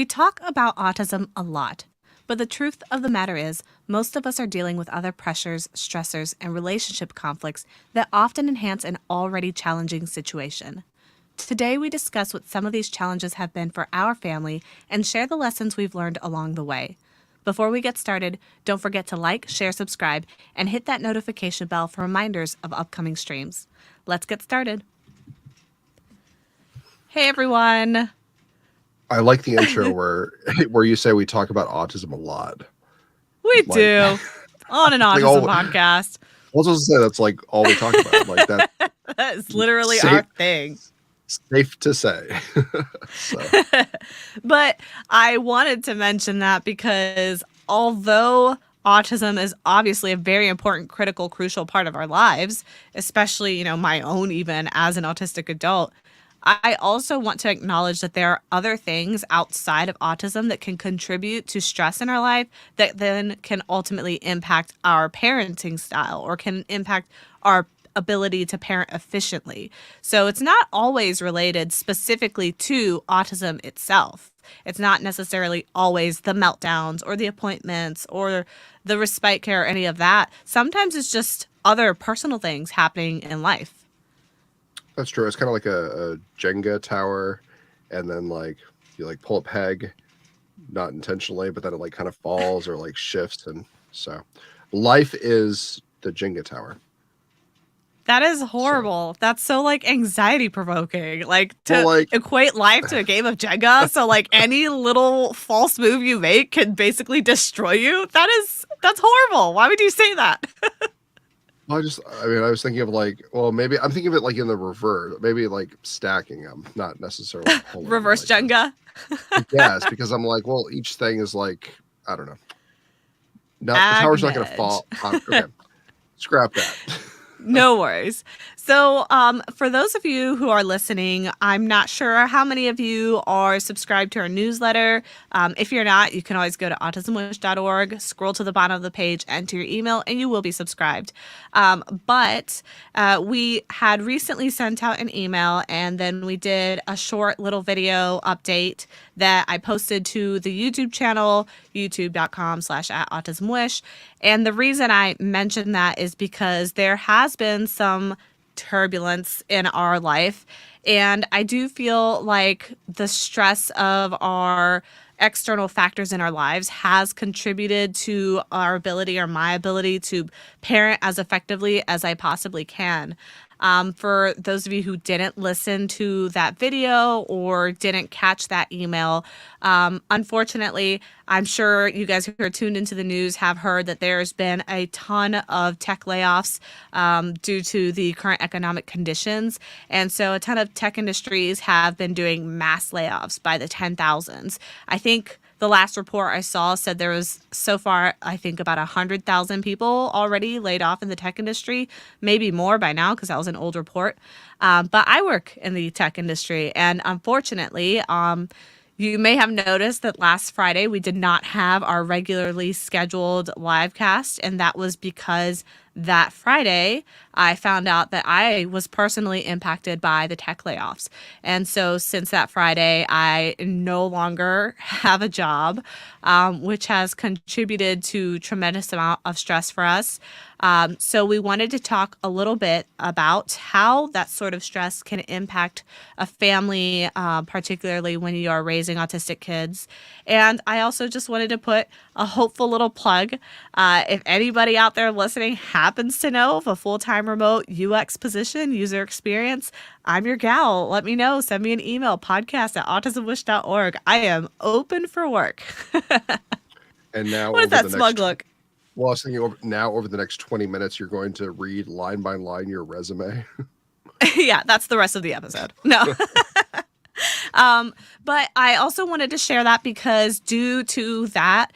We talk about autism a lot, but the truth of the matter is, most of us are dealing with other pressures, stressors, and relationship conflicts that often enhance an already challenging situation. Today, we discuss what some of these challenges have been for our family and share the lessons we've learned along the way. Before we get started, don't forget to like, share, subscribe, and hit that notification bell for reminders of upcoming streams. Let's get started. Hey, everyone. I like the intro where you say we talk about autism a lot. We do. On an autism podcast. I was supposed to say that's like all we talk about. Like that. That is literally our thing. Safe to say. But I wanted to mention that because although autism is obviously a very important, critical, crucial part of our lives, especially, my own even as an autistic adult, I also want to acknowledge that there are other things outside of autism that can contribute to stress in our life that then can ultimately impact our parenting style or can impact our ability to parent efficiently. So it's not always related specifically to autism itself. It's not necessarily always the meltdowns or the appointments or the respite care or any of that. Sometimes it's just other personal things happening in life. That's true. It's kind of like a Jenga tower, and then you pull a peg, not intentionally, but then it kind of falls or shifts, and so life is the Jenga tower. That is horrible. That's so anxiety provoking. To equate life to a game of Jenga. So any little false move you make can basically destroy you. That's horrible. Why would you say that? I was thinking of maybe I'm thinking of it in the reverse, maybe stacking them, not necessarily reverse Jenga. Yes, because I'm each thing is I don't know. The tower's not going to fall. Okay, scrap that. No worries. So for those of you who are listening, I'm not sure how many of you are subscribed to our newsletter. If you're not, you can always go to autismwish.org, scroll to the bottom of the page, enter your email, and you will be subscribed. But we had recently sent out an email, and then we did a short little video update that I posted to the YouTube channel, youtube.com/@AutismWish. And the reason I mentioned that is because there has been some turbulence in our life. And I do feel like the stress of our external factors in our lives has contributed to our ability or my ability to parent as effectively as I possibly can. For those of you who didn't listen to that video or didn't catch that email, unfortunately, I'm sure you guys who are tuned into the news have heard that there's been a ton of tech layoffs due to the current economic conditions. And so a ton of tech industries have been doing mass layoffs by the 10,000s. I think the last report I saw said there was so far, I think about 100,000 people already laid off in the tech industry, maybe more by now because that was an old report. But I work in the tech industry, and unfortunately, you may have noticed that last Friday we did not have our regularly scheduled live cast, and that was because that Friday I found out that I was personally impacted by the tech layoffs. And so since that Friday, I no longer have a job, which has contributed to tremendous amount of stress for us. So we wanted to talk a little bit about how that sort of stress can impact a family, particularly when you are raising autistic kids. And I also just wanted to put a hopeful little plug. If anybody out there listening happens to know of a full-time remote UX position, user experience, I'm your gal. Let me know. Send me an email, podcast@autismwish.org. I am open for work. And now, what is that smug look? Well, I was thinking over the next 20 minutes, you're going to read line by line your resume. Yeah, that's the rest of the episode. No. But I also wanted to share that because due to that,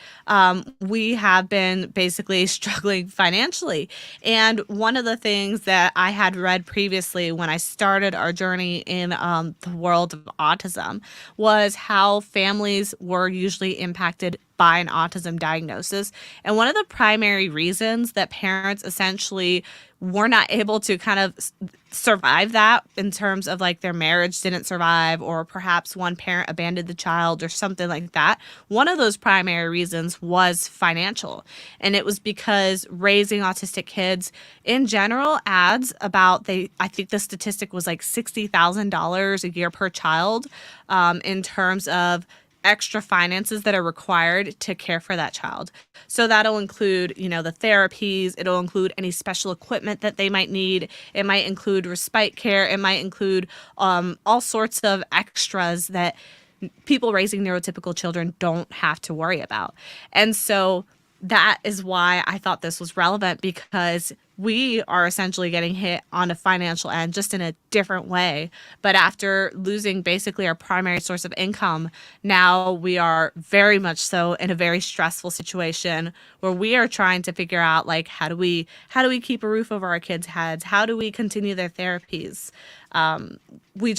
we have been basically struggling financially. And one of the things that I had read previously when I started our journey in the world of autism was how families were usually impacted by an autism diagnosis. And one of the primary reasons that parents essentially were not able to kind of survive that in terms of like their marriage didn't survive, or perhaps one parent abandoned the child or something like that. One of those primary reasons was financial. And it was because raising autistic kids in general adds about, I think the statistic was like $60,000 a year per child, in terms of extra finances that are required to care for that child. So that'll include, the therapies, it'll include any special equipment that they might need. It might include respite care. It might include all sorts of extras that people raising neurotypical children don't have to worry about. And so that is why I thought this was relevant, because we are essentially getting hit on a financial end just in a different way. But after losing basically our primary source of income, now we are very much so in a very stressful situation where we are trying to figure out, like, how do we keep a roof over our kids' heads? How do we continue their therapies? We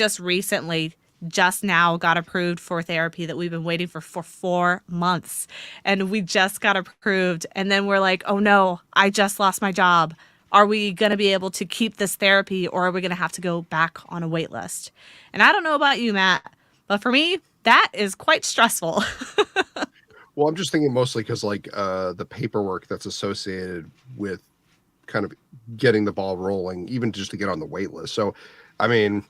just now got approved for therapy that we've been waiting for 4 months, and we just got approved, and then we're like, oh no, I just lost my job. Are we going to be able to keep this therapy, or are we going to have to go back on a wait list? And I don't know about you, Matt, but for me, that is quite stressful. Well, I'm just thinking mostly because like the paperwork that's associated with kind of getting the ball rolling, even just to get on the wait list. So, I mean,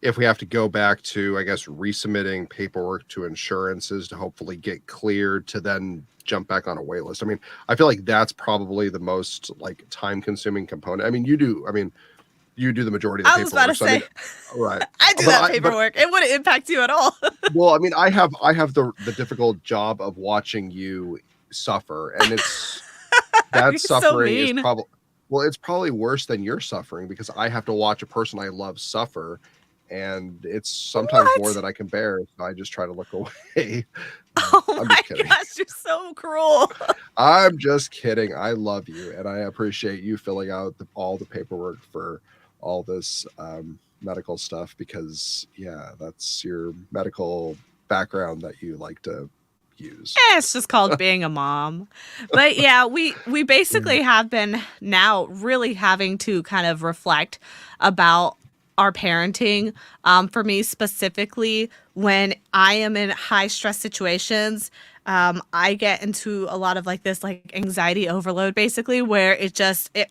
if we have to go back to, I guess, resubmitting paperwork to insurances to hopefully get cleared to then jump back on a wait list. I mean, I feel like that's probably the most like time consuming component. I mean, you do the majority of the I was about paperwork. to say, right. I do that paperwork. It wouldn't impact you at all. Well, I mean, I have the difficult job of watching you suffer, and it's that suffering is probably, well, it's probably worse than your suffering, because I have to watch a person I love suffer, and it's sometimes more than I can bear. So I just try to look away. Oh my gosh, you're so cruel. I'm just kidding. I love you, and I appreciate you filling out all the paperwork for all this medical stuff, because yeah, that's your medical background that you like to use. It's just called being a mom. But yeah, we basically have been now really having to kind of reflect about our parenting. For me specifically, when I am in high stress situations, I get into a lot of like this like anxiety overload, basically, where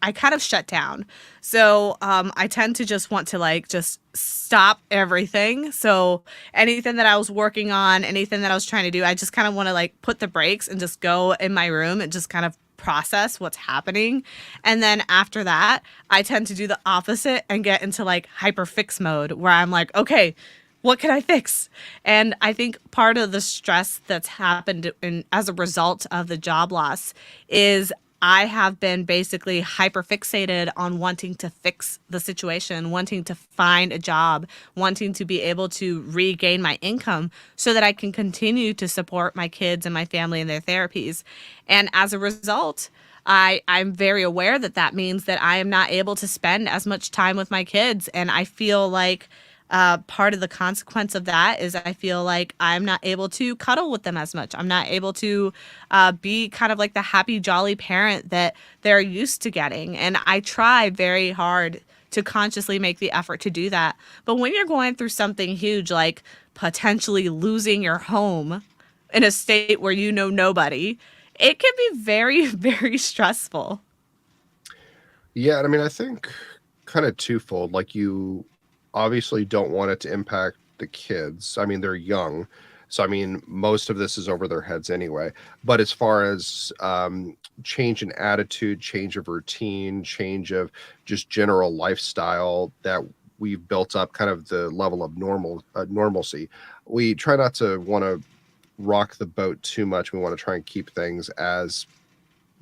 I kind of shut down. So I tend to just want to like just stop everything. So anything that I was working on, anything that I was trying to do, I just kind of want to like put the brakes and just go in my room and just kind of process what's happening. And then after that, I tend to do the opposite and get into like hyper fix mode, where I'm like, okay, what can I fix? And I think part of the stress that's happened as a result of the job loss is I have been basically hyper fixated on wanting to fix the situation, wanting to find a job, wanting to be able to regain my income so that I can continue to support my kids and my family in their therapies. And as a result, I'm very aware that that means that I am not able to spend as much time with my kids. And I feel like part of the consequence of that is I feel like I'm not able to cuddle with them as much. I'm not able to be kind of like the happy, jolly parent that they're used to getting. And I try very hard to consciously make the effort to do that. But when you're going through something huge, like potentially losing your home in a state where you know nobody, it can be very, very stressful. Yeah, and I mean, I think kind of twofold. Like, you obviously don't want it to impact the kids. I mean, they're young. So, I mean, most of this is over their heads anyway. But as far as change in attitude, change of routine, change of just general lifestyle that we've built up, kind of the level of normalcy, we try not to want to rock the boat too much. We want to try and keep things as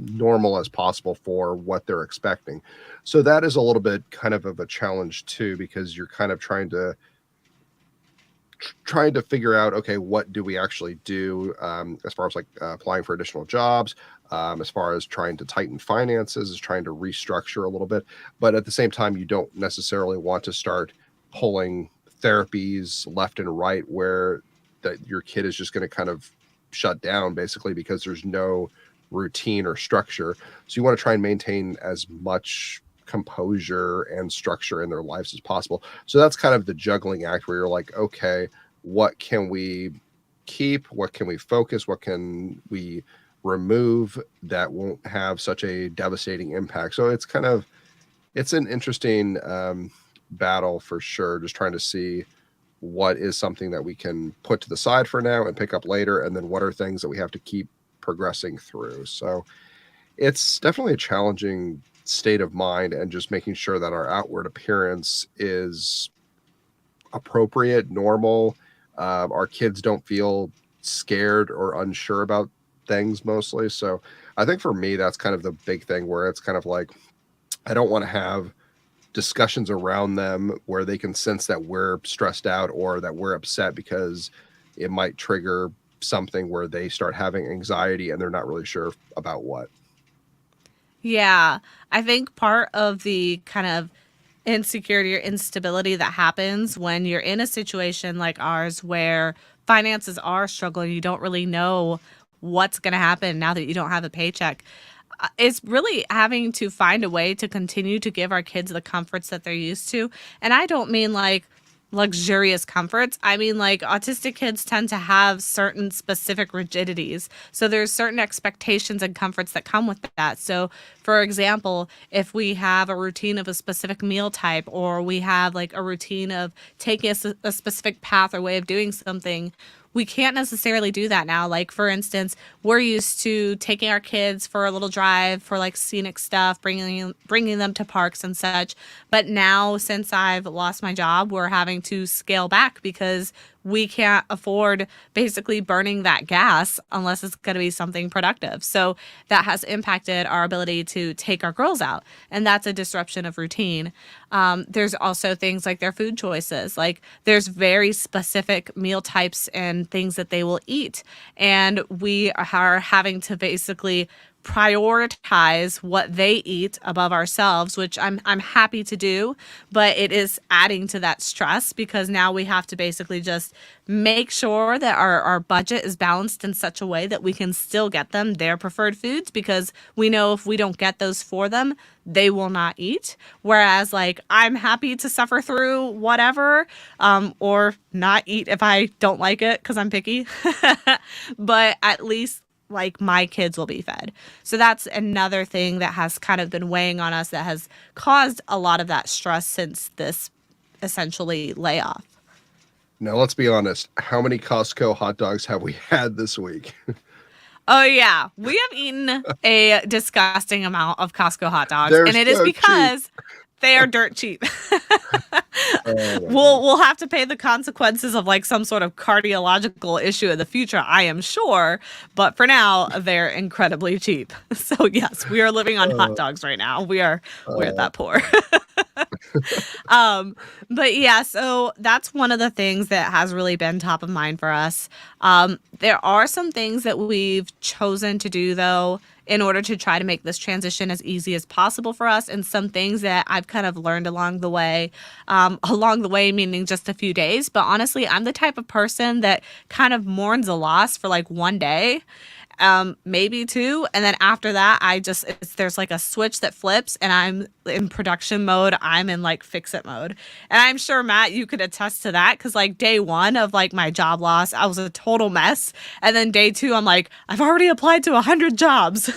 normal as possible for what they're expecting. So that is a little bit kind of a challenge too, because you're kind of trying to figure out, okay, what do we actually do as far as like applying for additional jobs, as far as trying to tighten finances, is trying to restructure a little bit. But at the same time, you don't necessarily want to start pulling therapies left and right where that your kid is just going to kind of shut down basically because there's no routine or structure. So you want to try and maintain as much composure and structure in their lives as possible. So that's kind of the juggling act where you're like, okay, what can we keep? What can we focus? What can we remove that won't have such a devastating impact? So it's an interesting battle for sure. Just trying to see what is something that we can put to the side for now and pick up later, and then what are things that we have to keep progressing through. So it's definitely a challenging state of mind, and just making sure that our outward appearance is appropriate, normal. Our kids don't feel scared or unsure about things mostly. So I think for me, that's kind of the big thing, where it's kind of like, I don't want to have discussions around them where they can sense that we're stressed out or that we're upset, because it might trigger something where they start having anxiety and they're not really sure about what. Yeah, I think part of the kind of insecurity or instability that happens when you're in a situation like ours where finances are struggling, you don't really know what's going to happen now that you don't have a paycheck. Is really having to find a way to continue to give our kids the comforts that they're used to. And I don't mean like luxurious comforts. I mean, like, autistic kids tend to have certain specific rigidities. So there's certain expectations and comforts that come with that. So, for example, if we have a routine of a specific meal type, or we have like a routine of taking a specific path or way of doing something, we can't necessarily do that now. Like, for instance, we're used to taking our kids for a little drive for like scenic stuff, bringing them to parks and such. But now, since I've lost my job, we're having to scale back because we can't afford basically burning that gas unless it's going to be something productive. So that has impacted our ability to take our girls out, and that's a disruption of routine. There's also things like their food choices. Like, there's very specific meal types and things that they will eat, and we are having to basically prioritize what they eat above ourselves, which I'm happy to do, but it is adding to that stress because now we have to basically just make sure that our budget is balanced in such a way that we can still get them their preferred foods, because we know if we don't get those for them, they will not eat. Whereas, like, I'm happy to suffer through whatever, or not eat if I don't like it because I'm picky. But at least, like, my kids will be fed. So that's another thing that has kind of been weighing on us, that has caused a lot of that stress since this essentially layoff. Now, let's be honest. How many Costco hot dogs have we had this week? Oh yeah, we have eaten a disgusting amount of Costco hot dogs, They're and it is so because cheap. they are dirt cheap. Oh my We'll have to pay the consequences of like some sort of cardiological issue in the future, I am sure. But for now, they're incredibly cheap. So yes, we are living on hot God. dogs right now. We're Uh, that poor. But yeah, so that's one of the things that has really been top of mind for us. There are some things that we've chosen to do, though, in order to try to make this transition as easy as possible for us, and some things that I've kind of learned along the way. Along the way, meaning just a few days. But honestly, I'm the type of person that kind of mourns a loss for like one day, maybe two, and then after that there's like a switch that flips and I'm in production mode. I'm in like fix it mode. And I'm sure, Matt, you could attest to that, because like day one of like my job loss, I was a total mess, and then day two I'm like, I've already applied to 100 jobs.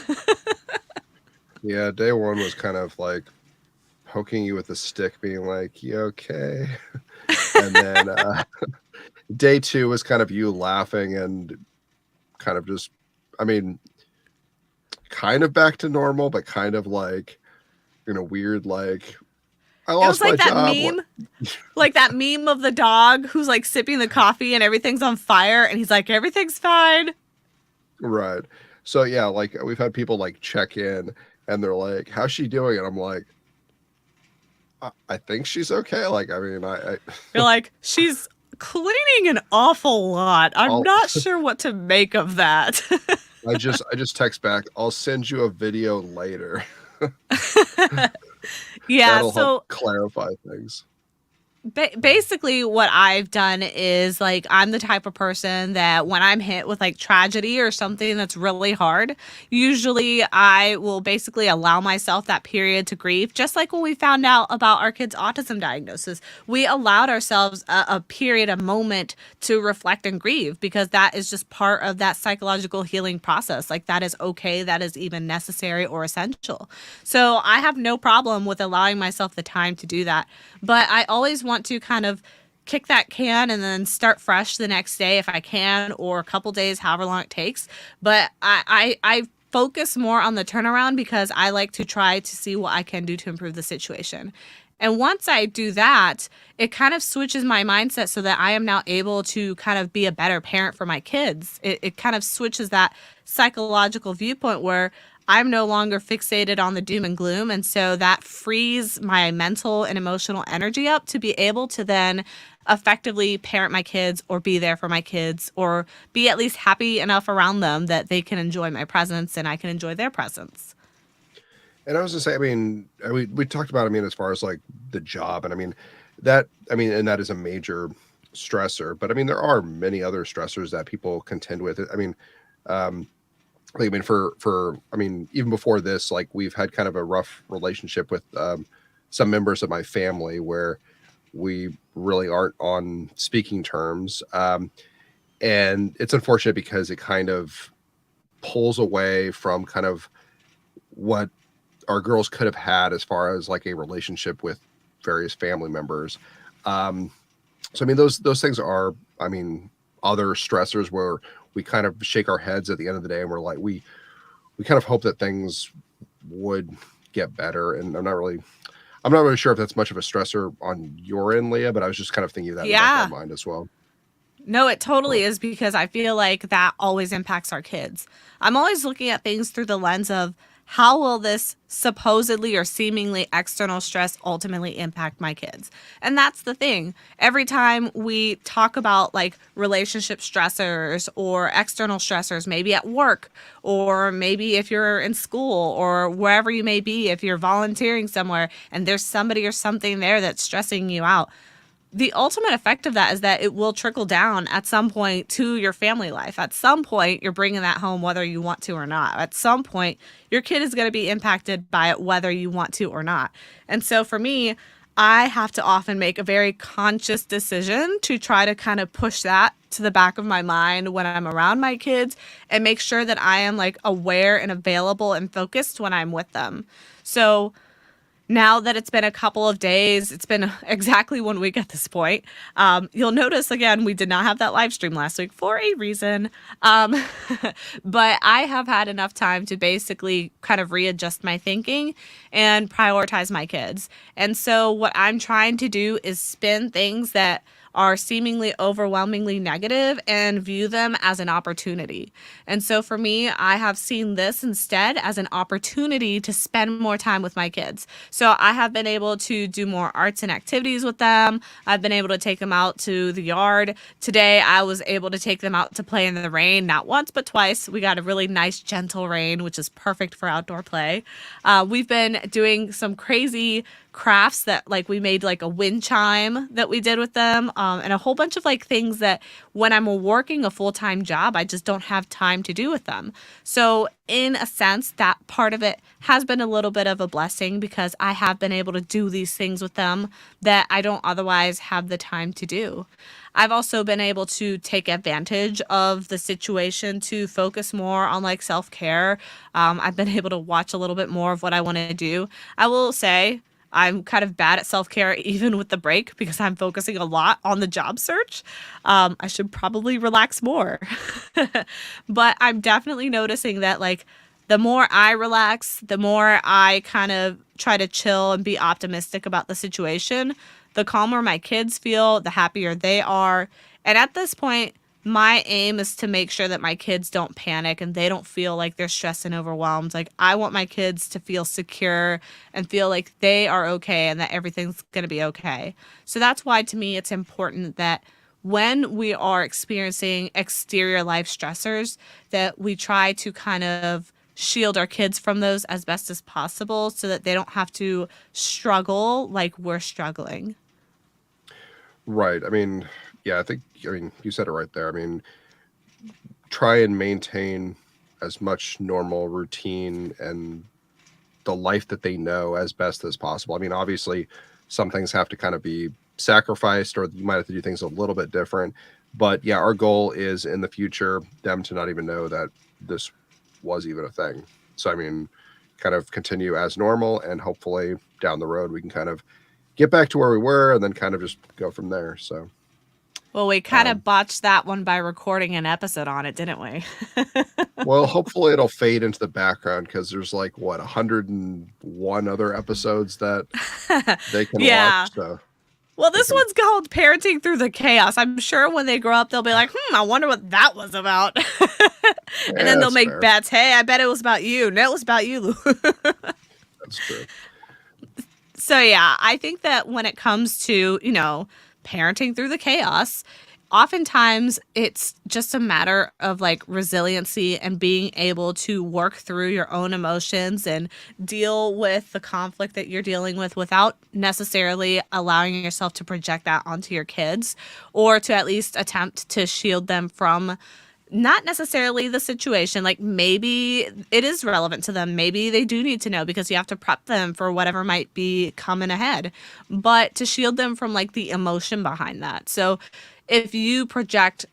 yeah, day one was kind of like poking you with a stick, being like, "You okay?" And then day two was kind of you laughing and kind of just, I mean, kind of back to normal, but kind of like in a weird, like, I It was lost my like that job. What? meme, like that meme of the dog who's like sipping the coffee and everything's on fire and he's like, everything's fine. Right. So yeah, like we've had people like check in and they're like, "How's she doing?" And I'm like, I think she's okay. Like, I mean, You're like, she's cleaning an awful lot. I'm I'll, not sure what to make of that. I just text back, "I'll send you a video later." Yeah, That'll help so clarify things. Basically what I've done is like I'm the type of person that when I'm hit with like tragedy or something that's really hard, usually I will basically allow myself that period to grieve. Just like when we found out about our kid's autism diagnosis, we allowed ourselves a period, a moment to reflect and grieve because that is just part of that psychological healing process. Like that is okay, that is even necessary or essential. So I have no problem with allowing myself the time to do that. But I always want to kind of kick that can and then start fresh the next day if I can, or a couple days, however long it takes. But I focus more on the turnaround because I like to try to see what I can do to improve the situation. And once I do that, it kind of switches my mindset so that I am now able to kind of be a better parent for my kids. It kind of switches that psychological viewpoint where I'm no longer fixated on the doom and gloom. And so that frees my mental and emotional energy up to be able to then effectively parent my kids or be there for my kids or be at least happy enough around them that they can enjoy my presence and I can enjoy their presence. And I was gonna say, I mean, we talked about, I mean, as far as like the job, and I mean that, I mean, and that is a major stressor. But I mean, there are many other stressors that people contend with. I mean, like, I mean, I mean, even before this, like we've had kind of a rough relationship with some members of my family where we really aren't on speaking terms, and it's unfortunate because it kind of pulls away from kind of what our girls could have had as far as like a relationship with various family members. Um, so I mean, those things are, I mean, other stressors where we kind of shake our heads at the end of the day and we're like, we kind of hope that things would get better. And I'm not really sure if that's much of a stressor on your end, Leah, but I was just kind of thinking of that in the back of Yeah. my mind as well. No, it totally Cool. is because I feel like that always impacts our kids. I'm always looking at things through the lens of how will this supposedly or seemingly external stress ultimately impact my kids? And that's the thing. Every time we talk about like relationship stressors or external stressors, maybe at work, or maybe if you're in school or wherever you may be, if you're volunteering somewhere and there's somebody or something there that's stressing you out, the ultimate effect of that is that it will trickle down at some point to your family life. At some point, you're bringing that home whether you want to or not. At some point, your kid is going to be impacted by it whether you want to or not. And so for me, I have to often make a very conscious decision to try to kind of push that to the back of my mind when I'm around my kids and make sure that I am like aware and available and focused when I'm with them. So now that it's been a couple of days, it's been exactly 1 week at this point. You'll notice again, we did not have that live stream last week for a reason. Um, but I have had enough time to basically kind of readjust my thinking and prioritize my kids. And so, what I'm trying to do is spin things that are seemingly overwhelmingly negative and view them as an opportunity. And so for me, I have seen this instead as an opportunity to spend more time with my kids. So I have been able to do more arts and activities with them. I've been able to take them out to the yard. Today, I was able to take them out to play in the rain, not once, but twice. We got a really nice, gentle rain, which is perfect for outdoor play. We've been doing some crazy crafts that like we made like a wind chime that we did with them, and a whole bunch of like things that when I'm working a full-time job I just don't have time to do with them. So in a sense that part of it has been a little bit of a blessing because I have been able to do these things with them that I don't otherwise have the time to do. I've also been able to take advantage of the situation to focus more on like self-care. I've been able to watch a little bit more of what I want to do. I will say I'm kind of bad at self-care even with the break because I'm focusing a lot on the job search. I should probably relax more. But I'm definitely noticing that like the more I relax, the more I kind of try to chill and be optimistic about the situation, the calmer my kids feel, the happier they are. And at this point, my aim is to make sure that my kids don't panic and they don't feel like they're stressed and overwhelmed. Like, I want my kids to feel secure and feel like they are okay and that everything's going to be okay. So that's why, to me, it's important that when we are experiencing exterior life stressors, that we try to kind of shield our kids from those as best as possible so that they don't have to struggle like we're struggling. Right. I mean, yeah, I mean, you said it right there. I mean, try and maintain as much normal routine and the life that they know as best as possible. I mean, obviously, some things have to kind of be sacrificed, or you might have to do things a little bit different. But yeah, our goal is in the future them to not even know that this was even a thing. So, I mean, kind of continue as normal, and hopefully down the road we can kind of get back to where we were and then kind of just go from there. So, Well, we kind of um, botched that one by recording an episode on it, didn't we? well, hopefully it'll fade into the background because there's like what 101 other episodes that they can watch. Yeah. So Well, they this can. one's called Parenting Through the Chaos. I'm sure when they grow up, they'll be like, I wonder what that was about. And Yeah, then they'll that's make fair. bets. Hey, I bet it was about you. No, it was about you, Lou. That's true. So yeah, I think that when it comes to, parenting through the chaos, oftentimes it's just a matter of like resiliency and being able to work through your own emotions and deal with the conflict that you're dealing with without necessarily allowing yourself to project that onto your kids, or to at least attempt to shield them from not necessarily the situation. Like maybe it is relevant to them. Maybe they do need to know because you have to prep them for whatever might be coming ahead. But to shield them from like the emotion behind that. So if you project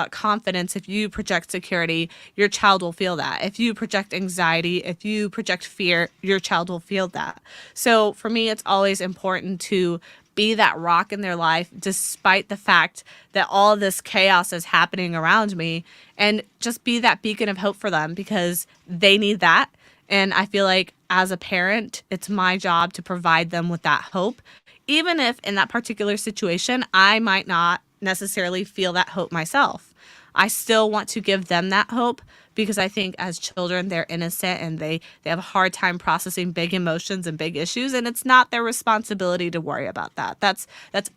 confidence, if you project security, your child will feel that. If you project anxiety, if you project fear, your child will feel that. So for me, it's always important to be that rock in their life, despite the fact that all of this chaos is happening around me, and just be that beacon of hope for them because they need that. And I feel like as a parent, it's my job to provide them with that hope, even if in that particular situation, I might not necessarily feel that hope myself. I still want to give them that hope because I think as children, they're innocent and they have a hard time processing big emotions and big issues. And it's not their responsibility to worry about that. That's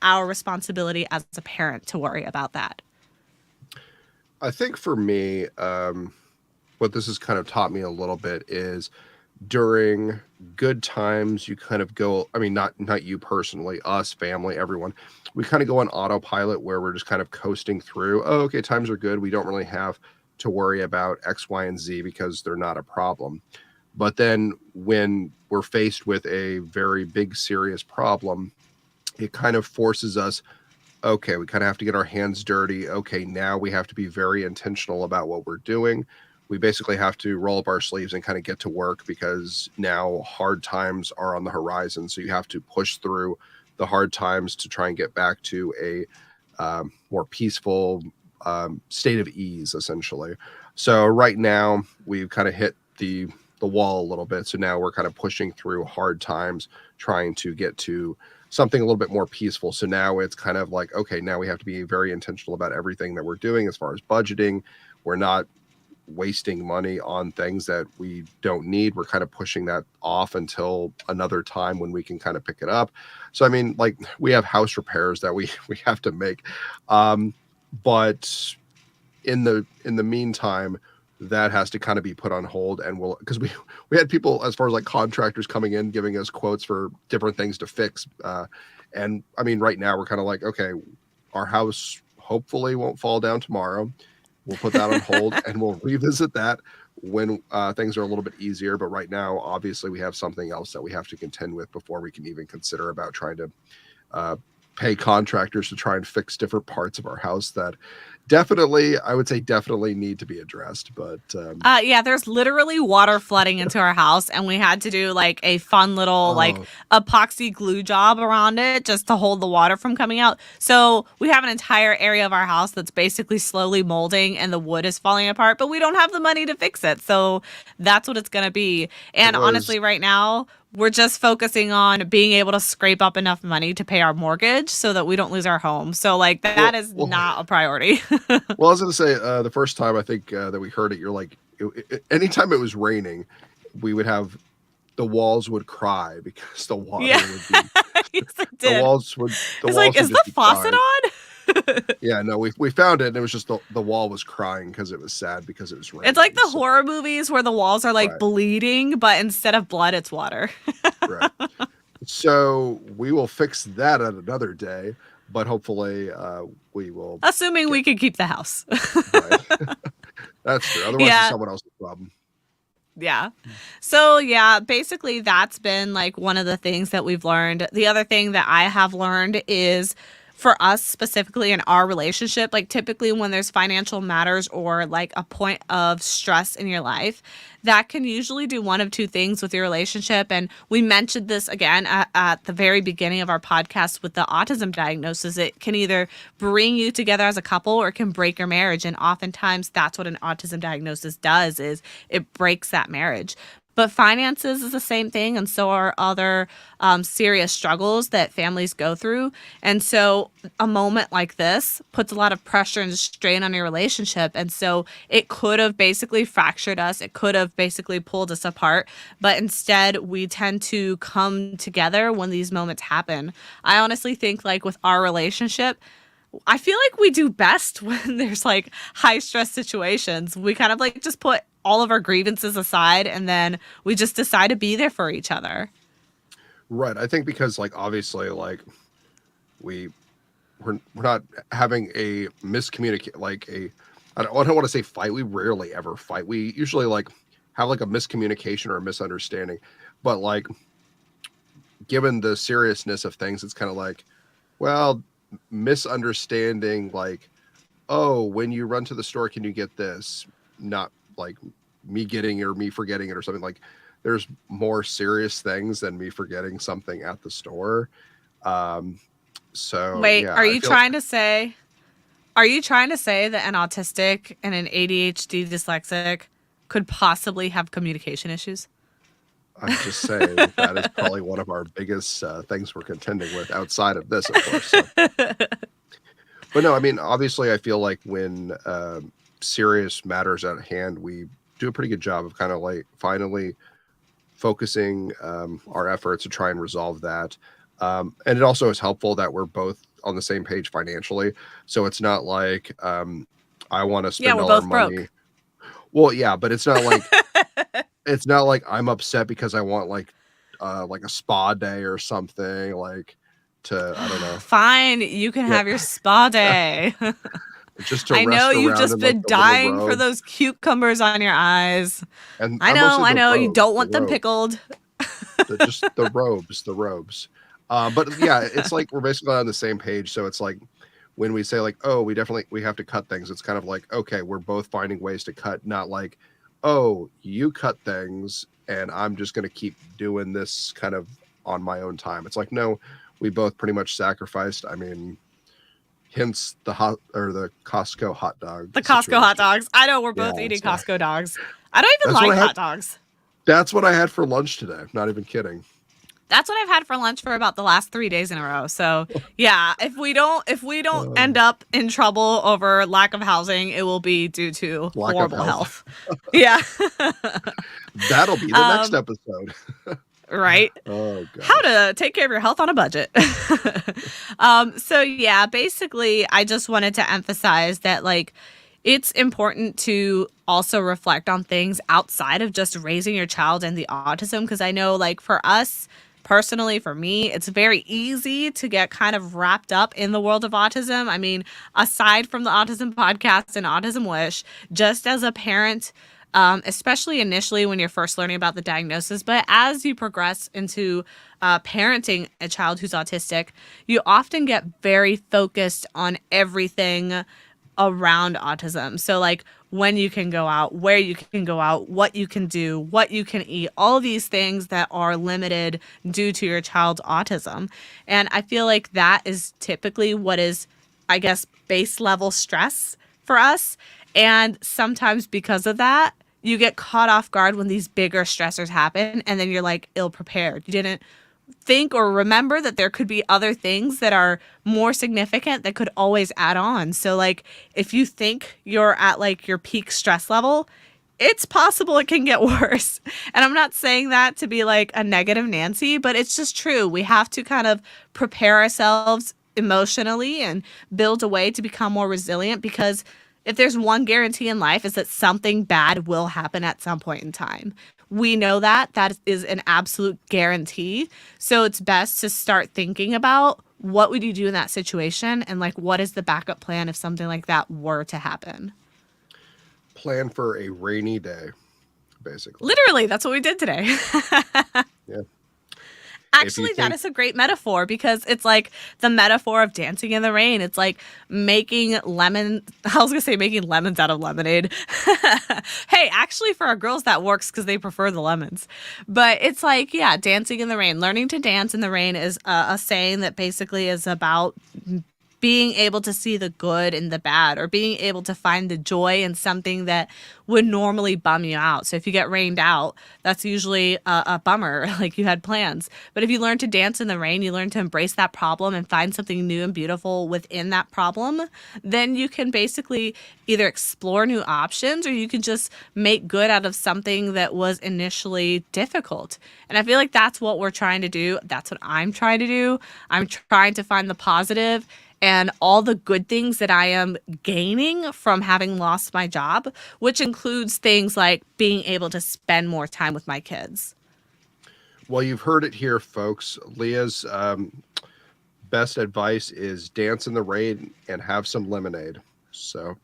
our responsibility as a parent to worry about that. I think for me, what this has kind of taught me a little bit is during good times, you kind of go, I mean, not you personally, us, family, everyone, we kind of go on autopilot where we're just kind of coasting through. Oh, okay, times are good. We don't really have to worry about X, Y, and Z because they're not a problem. But then when we're faced with a very big, serious problem, it kind of forces us, okay, we kind of have to get our hands dirty. Okay, now we have to be very intentional about what we're doing. We basically have to roll up our sleeves and kind of get to work because now hard times are on the horizon. So you have to push through the hard times to try and get back to a more peaceful state of ease, essentially. So right now we've kind of hit the wall a little bit. So now we're kind of pushing through hard times, trying to get to something a little bit more peaceful. So now it's kind of like, okay, now we have to be very intentional about everything that we're doing as far as budgeting. We're not wasting money on things that we don't need. We're kind of pushing that off until another time when we can kind of pick it up. So I mean, like we have house repairs that we have to make. But in the meantime, that has to kind of be put on hold, and we'll, because we had people as far as like contractors coming in giving us quotes for different things to fix, and I mean right now we're kind of like, okay, our house hopefully won't fall down tomorrow. We'll put that on hold and we'll revisit that when things are a little bit easier. But right now, obviously, we have something else that we have to contend with before we can even consider about trying to uh, pay contractors to try and fix different parts of our house that definitely, I would say, definitely need to be addressed. But Yeah, there's literally water flooding into our house, and we had to do like a fun little like oh, epoxy glue job around it just to hold the water from coming out. So we have an entire area of our house that's basically slowly molding and the wood is falling apart, but we don't have the money to fix it. So that's what it's gonna be. it And was honestly, right now, we're just focusing on being able to scrape up enough money to pay our mortgage so that we don't lose our home. So like that well, is well, not a priority. well. I was gonna say the first time I think that we heard it, you're like, anytime it was raining, we would have the walls would cry because the Yeah. water would be Yes, I the did. walls would the It's like, walls would is the just be faucet crying. on? Yeah, no, we found it and it was just the wall was crying because it was sad because it was It's like raining. the So horror movies where the walls are like right, bleeding, but instead of blood, it's water. right. So we will fix that at another day. but hopefully we will Assuming get we can keep the house. right. That's true. Otherwise, it's Yeah. someone else's problem. Yeah. So, yeah, basically, that's been like one of the things that we've learned. The other thing that I have learned is for us specifically in our relationship, like typically when there's financial matters or like a point of stress in your life, that can usually do one of two things with your relationship. And we mentioned this again at the very beginning of our podcast with the autism diagnosis. It can either bring you together as a couple or it can break your marriage. And oftentimes that's what an autism diagnosis does is it breaks that marriage. But finances is the same thing, and so are other serious struggles that families go through. And so, a moment like this puts a lot of pressure and strain on your relationship. And so, it could have basically fractured us, it could have basically pulled us apart. But instead, we tend to come together when these moments happen. I honestly think, like, with our relationship, I feel like we do best when there's like high stress situations. We kind of like just put all of our grievances aside and then we just decide to be there for each other. Right. I think because like obviously like we we're not having a miscommunicate like a I don't want to say fight. We rarely ever fight. We usually like have like a miscommunication or a misunderstanding. But like given the seriousness of things, it's kind of like, well, misunderstanding like, oh, when you run to the store, can you get this? Not like me getting or me forgetting it or something. Like there's more serious things than me forgetting something at the store. So Wait, yeah, I feel are you trying to say that an autistic and an ADHD dyslexic could possibly have communication issues? I'm just saying that is probably one of our biggest things we're contending with outside of this, of course. So. But no, I mean, obviously, I feel like when serious matters at hand, we do a pretty good job of kind of like finally focusing our efforts to try and resolve that. And it also is helpful that we're both on the same page financially. So it's not like I want to Yeah, spend we're all our both money. broke. Well, yeah, but it's not like I'm upset because I want like a spa day or something like to I don't know. Fine, you can Yeah, have your spa day. just to I know rest you've around just in like been the little dying for robes. those cucumbers on your eyes. And mostly I the know, you robes, don't want them pickled. just the robes. But yeah, it's like we're basically on the same page. So it's like when we say like, oh, we have to cut things. It's kind of like, okay, we're both finding ways to cut, not like, oh, you cut things and I'm just going to keep doing this kind of on my own time. It's like, no, we both pretty much sacrificed. I mean, hence the Costco hot dog The Costco hot situation. dogs. I know we're Yeah, both eating so Costco dogs. I don't even that's what like I had. hot dogs. That's what I had for lunch today. Not even kidding. That's what I've had for lunch for about the last 3 days in a row. So yeah, if we don't Uh, end up in trouble over lack of housing, it will be due to Lack of horrible health. health. Yeah. That'll be the next um, episode. right. Oh How gosh. to take care of your health on a budget. So yeah, basically, I just wanted to emphasize that like it's important to also reflect on things outside of just raising your child and the autism because I know like for us personally for me it's very easy to get kind of wrapped up in the world of autism. I mean, aside from the autism podcast and autism wish, just as a parent, especially initially when you're first learning about the diagnosis. But as you progress into parenting a child who's autistic, you often get very focused on everything around autism. So, like when you can go out, where you can go out, what you can do, what you can eat, all these things that are limited due to your child's autism. And I feel like that is typically what is, I guess, base level stress for us. And sometimes because of that, you get caught off guard when these bigger stressors happen and then you're like ill prepared. You didn't think or remember that there could be other things that are more significant that could always add on. So like if you think you're at like your peak stress level, it's possible it can get worse. And I'm not saying that to be like a negative Nancy, but it's just true. We have to kind of prepare ourselves emotionally and build a way to become more resilient because if there's one guarantee in life is that something bad will happen at some point in time. We know that is an absolute guarantee. So it's best to start thinking about what would you do in that situation? And like, what is the backup plan if something like that were to happen? Plan for a rainy day, basically. Literally, that's what we did today. Yeah. If you Actually, that think, is a great metaphor because it's like the metaphor of dancing in the rain. It's like making lemon. I was gonna say making lemons out of lemonade. Hey, actually, for our girls that works because they prefer the lemons. But it's like, yeah, dancing in the rain. Learning to dance in the rain is a saying that basically is about being able to see the good in the bad, or being able to find the joy in something that would normally bum you out. So if you get rained out, that's usually a bummer, like you had plans. But if you learn to dance in the rain, you learn to embrace that problem and find something new and beautiful within that problem, then you can basically either explore new options, or you can just make good out of something that was initially difficult. And I feel like that's what we're trying to do. That's what I'm trying to do. I'm trying to find the positive and all the good things that I am gaining from having lost my job, which includes things like being able to spend more time with my kids. well, you've heard it here, folks. Leah's best advice is dance in the rain and have some lemonade. So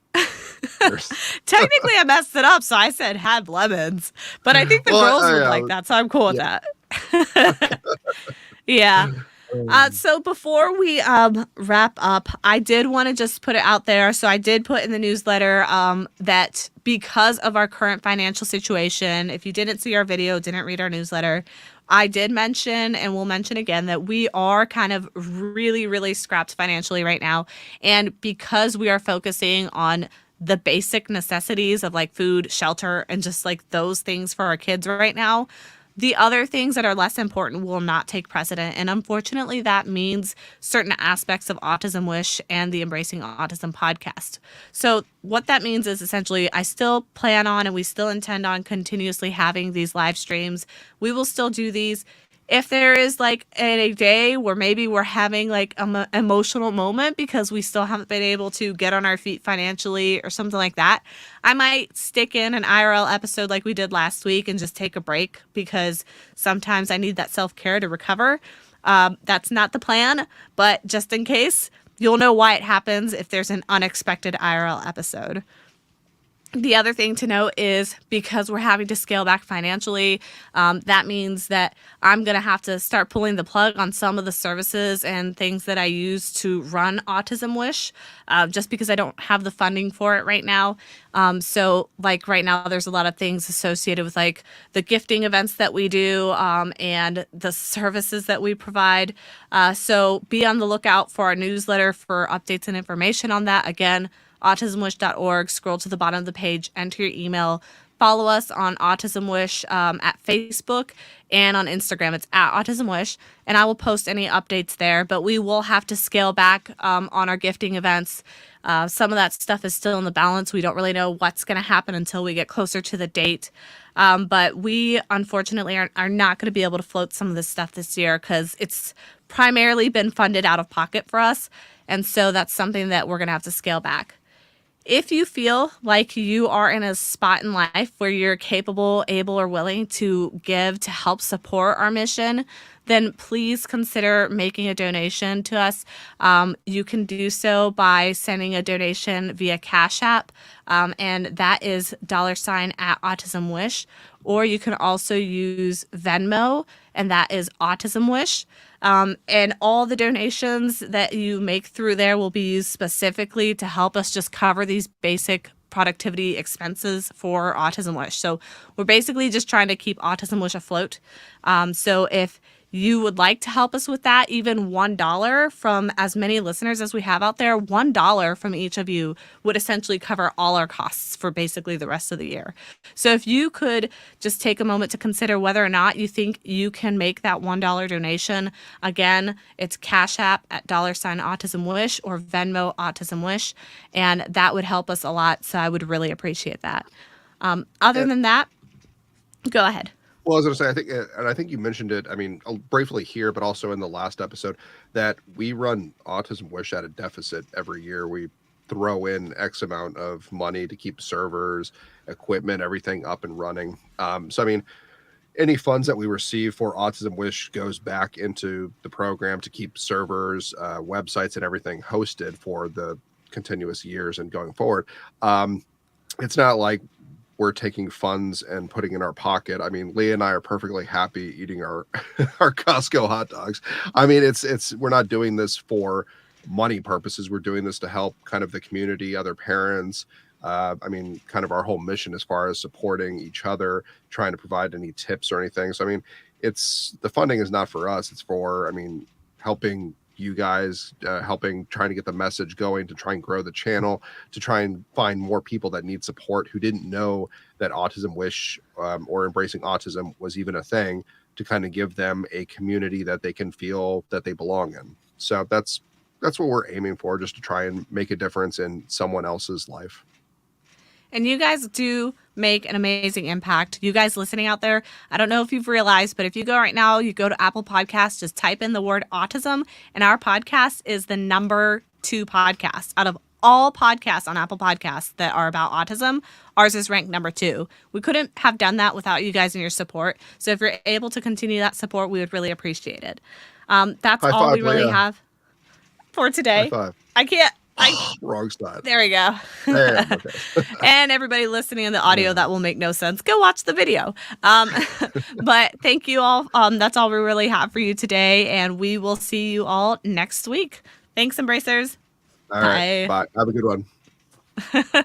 there's, Technically, I messed it up, so I said had lemons, but I think the well, girls would like that, so I'm cool with yeah. that. Yeah. So before we wrap up, I did want to just put it out there. So I did put in the newsletter that because of our current financial situation, if you didn't see our video, didn't read our newsletter, I did mention and will mention again that we are kind of really, really scrapped financially right now. And because we are focusing on the basic necessities of like food, shelter, and just like those things for our kids right now, the other things that are less important will not take precedent. And unfortunately, that means certain aspects of Autism Wish and the Embracing Autism podcast. So, what that means is essentially, I still plan on and we still intend on continuously having these live streams. We will still do these. If there is like a day where maybe we're having like an emotional moment because we still haven't been able to get on our feet financially or something like that, I might stick in an IRL episode like we did last week and just take a break because sometimes I need that self-care to recover. That's not the plan, but just in case, you'll know why it happens if there's an unexpected IRL episode. The other thing to note is because we're having to scale back financially, that means that I'm going to have to start pulling the plug on some of the services and things that I use to run Autism Wish, just because I don't have the funding for it right now. So like right now, there's a lot of things associated with like the gifting events that we do and the services that we provide. So be on the lookout for our newsletter for updates and information on that. Again, autismwish.org, scroll to the bottom of the page, enter your email, follow us on Autism Wish at Facebook and on Instagram. It's at Autism Wish, and I will post any updates there. But we will have to scale back on our gifting events. Some of that stuff is still in the balance. We don't really know what's going to happen until we get closer to the date. But we, unfortunately, are not going to be able to float some of this stuff this year because it's primarily been funded out of pocket for us. And so that's something that we're going to have to scale back. If you feel like you are in a spot in life where you're capable, able, or willing to give to help support our mission, then please consider making a donation to us. You can do so by sending a donation via Cash App, and that is $ at AutismWish. Or you can also use Venmo, and that is Autism Wish. And all the donations that you make through there will be used specifically to help us just cover these basic productivity expenses for Autism Wish. So we're basically just trying to keep Autism Wish afloat. So if you would like to help us with that, even $1 from as many listeners as we have out there, $1 from each of you would essentially cover all our costs for basically the rest of the year. So if you could just take a moment to consider whether or not you think you can make that $1 donation, again, it's Cash App at $AutismWish or Venmo AutismWish, and that would help us a lot. So I would really appreciate that. Other than that, go ahead. Well, I was going to say, I think, and I think you mentioned it, I mean, briefly here, but also in the last episode, that we run Autism Wish at a deficit every year. We throw in X amount of money to keep servers, equipment, everything up and running. So, I mean, any funds that we receive for Autism Wish goes back into the program to keep servers, websites, and everything hosted for the continuous years and going forward. It's not like we're taking funds and putting in our pocket. I mean, Leah and I are perfectly happy eating our our Costco hot dogs. I mean, it's we're not doing this for money purposes. We're doing this to help kind of the community, other parents. I mean, kind of our whole mission as far as supporting each other, trying to provide any tips or anything. So, I mean, it's the funding is not for us. It's for, I mean, helping you guys, trying to get the message going, to try and grow the channel, to try and find more people that need support who didn't know that Autism Wish or embracing autism was even a thing, to kind of give them a community that they can feel that they belong in. So that's what we're aiming for, just to try and make a difference in someone else's life. And you guys do make an amazing impact. You guys listening out there, I don't know if you've realized, but if you go right now, you go to Apple Podcasts, just type in the word autism, and our podcast is the number 2 podcast. Out of all podcasts on Apple Podcasts that are about autism, ours is ranked number 2. We couldn't have done that without you guys and your support. So if you're able to continue that support, we would really appreciate it. That's High all five, we really Leah. have for today. High five. I can't. Wrong side. There we go. There, okay. And everybody listening in the audio, that will make no sense. Go watch the video. But thank you all. That's all we really have for you today. And we will see you all next week. Thanks, Embracers. All right. Bye. Have a good one.